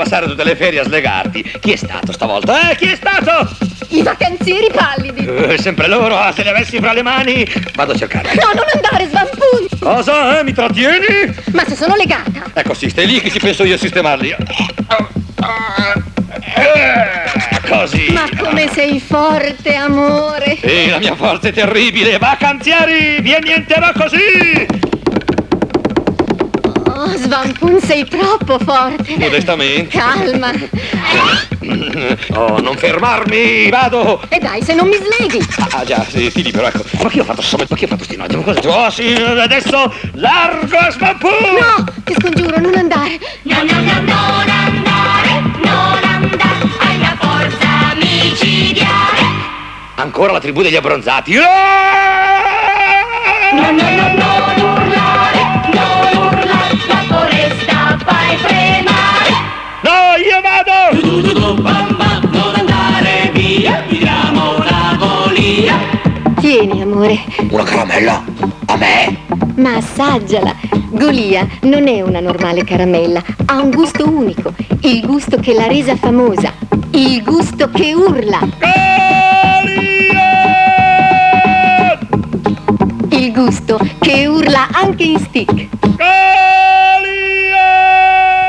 passare tutte le ferie a slegarti. Chi è stato stavolta? Chi è stato? I vacanzieri pallidi. Sempre loro, se li avessi fra le mani. Vado a cercare. No, non andare, Svampun. Cosa? Mi trattieni? Ma se sono legata. Ecco, sì, stai lì che ci penso io a sistemarli. Così. Ma come sei forte, amore. La mia forza è terribile. Vacanzieri, vienientero così. Oh, Svampun, sei troppo forte. Modestamente. Calma. Oh, non fermarmi, vado. E dai, se non mi sleghi. Ah, già, sì, ti libero, ecco. Ma che ho fatto sti nodi? Oh, sì, adesso largo a Svampun. No, ti scongiuro, non andare. No, no, no, non andare, non andare, hai la forza micidiale. Ancora la tribù degli abbronzati. No, no, no, non urlare, la foresta fai tremare. No, io vado. Bamba, non andare via, tiriamo la volia. Tieni, amore, Una caramella? A me? ma assaggiala. Golia non è una normale caramella, ha un gusto unico, il gusto che l'ha resa famosa, il gusto che urla, il gusto che urla anche in stick.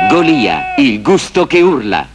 Golia, il gusto che urla.